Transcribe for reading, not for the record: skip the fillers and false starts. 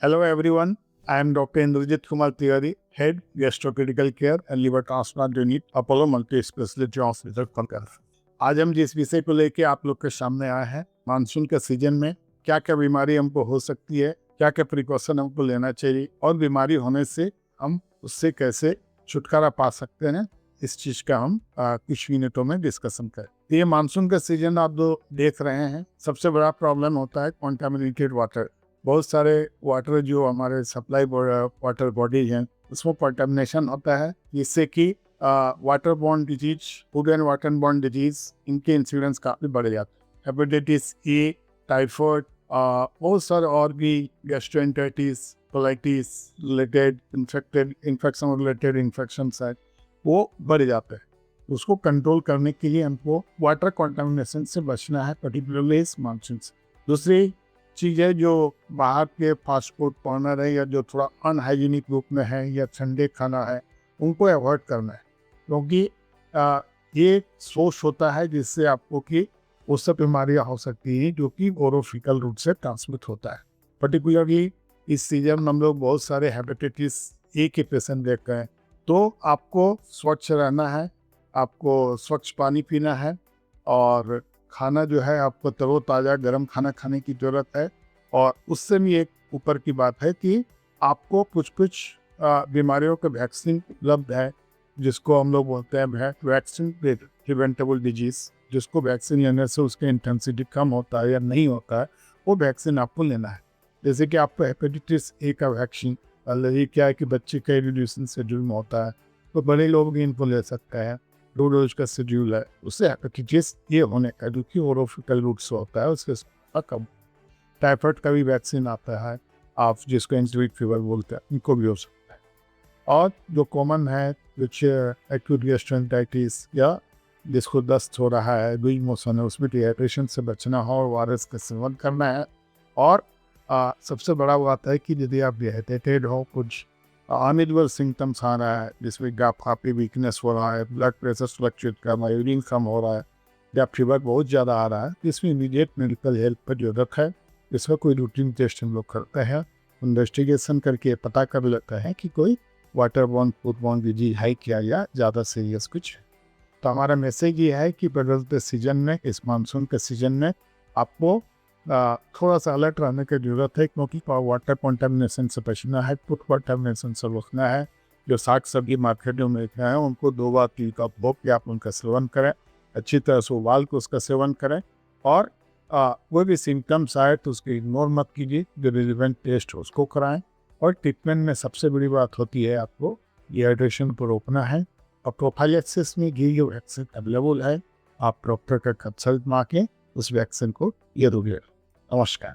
Hello everyone, I am Dr. Indrajit Kumar Tiwari, Head Gastrocritical Care and Liver Transplant Unit, Apollo Multi Speciality Hospital, Kolkata। आज हम जिस विषय को लेके आप लोग के सामने आए हैं, मानसून के सीजन में क्या क्या बीमारी हमको हो सकती है, क्या क्या प्रिकॉशन हमको लेना चाहिए और बीमारी होने से हम उससे कैसे छुटकारा पा सकते हैं, इस चीज का हम कुछ मिनटों में डिस्कशन करें। ये मानसून का सीजन आप जो देख रहे हैं, सबसे बड़ा प्रॉब्लम होता है कॉन्टामिनेटेड वाटर। बहुत सारे वाटर जो हमारे सप्लाई वाटर बॉडी हैं उसमें कंटामिनेशन होता है, जिससे कि water borne disease, food and water borne disease, इनके इंसिडेंस काफ़ी बढ़ जाते हैं। हेपेटाइटिस ए, टाइफाइड, बहुत सारे और भी gastroenteritis, colitis related infection related infections है, वो बढ़ जाते हैं। उसको कंट्रोल करने के लिए हमको वाटर कंटामिनेशन से बचना है, पर्टिकुलरली इस मानसून से। दूसरी चीज़ है जो बाहर के फास्ट फूड कॉर्नर है या जो थोड़ा अनहाइजीनिक रूप में है या ठंडे खाना है, उनको अवॉइड करना है, क्योंकि ये सोर्स होता है जिससे आपको कि वो सब बीमारियाँ हो सकती हैं जो कि ओरोफिकल रूट से ट्रांसमिट होता है। पर्टिकुलरली इस सीजन में हम लोग बहुत सारे हेपेटाइटिस ए के पेशेंट देख रहे हैं। तो आपको स्वच्छ रहना है, आपको स्वच्छ पानी पीना है और खाना जो है आपको तरोताज़ा गर्म खाना खाने की ज़रूरत है। और उससे भी एक ऊपर की बात है कि आपको कुछ बीमारियों के वैक्सीन उपलब्ध है, जिसको हम लोग बोलते हैं वैक्सीन प्रिवेंटेबल डिजीज़, जिसको वैक्सीन लेने से उसकी इंटेंसिटी कम होता है या नहीं होता है, वो वैक्सीन आपको लेना है। जैसे कि आपको हेपेटाइटिस ए का वैक्सीन, ये क्या है कि बच्चे का एजुकेशन शेड्यूल में होता है, तो बड़े लोग भी इनको ले सकते हैं। 2 डोज का शेड्यूल है, उससे हेपेटाइटिस ए होने का जो कि ओरोफिकल रूट से होता है उसके कम। टाइफाइड का भी वैक्सीन आता है, आप जिसको एंटीवीक फीवर बोलते हैं, इनको भी हो सकता है। और जो कॉमन है कुछ एक्यूट गैस्ट्रोएंटेरिटिस या जिसको दस्त हो रहा है, लूज मोशन है, उसमें डिहाइड्रेशन से बचना हो और ORS का सेवन करना है। और सबसे बड़ा बात है कि यदि आप डिहाइड्रेटेड हो, कुछ अनयूजुअल सिम्टम्स आ रहा है जिसमें काफ़ी वीकनेस हो रहा है, ब्लड प्रेशर फ्लक्चुएट कर रहा है, यूरिन कम हो रहा है या फीवर बहुत ज़्यादा आ रहा है, इसमें इमीडिएट मेडिकल हेल्प पर जरूरत है। इसका कोई रूटीन टेस्ट हम लोग करते हैं, इन्वेस्टिगेशन करके पता कर लेते हैं कि कोई water borne food borne disease है क्या या ज़्यादा सीरियस कुछ। तो हमारा मैसेज ये है कि बदलते सीजन में, इस मानसून के सीजन में आपको थोड़ा सा अलर्ट रहने की ज़रूरत है, क्योंकि वाटर कंटामिनेशन से बचना है, फूड कंटामिनेशन से रोकना है। जो साग सब्जी मार्केट में मिल रहे हैं उनको 2 बार 3 कप धो के आप उनका सेवन करें, अच्छी तरह से उबाल के उसका सेवन करें। और कोई भी सिम्टम्स आए तो उसको इग्नोर मत कीजिए, जो रिलेवेंट टेस्ट है उसको कराएं। और ट्रीटमेंट में सबसे बड़ी बात होती है आपको डिहाइड्रेशन को रोकना है। और प्रोफाइलेक्सिस में ये वैक्सीन अवेलेबल है, आप डॉक्टर का कंसल्ट मार के उस वैक्सीन को ये दोगे। नमस्कार।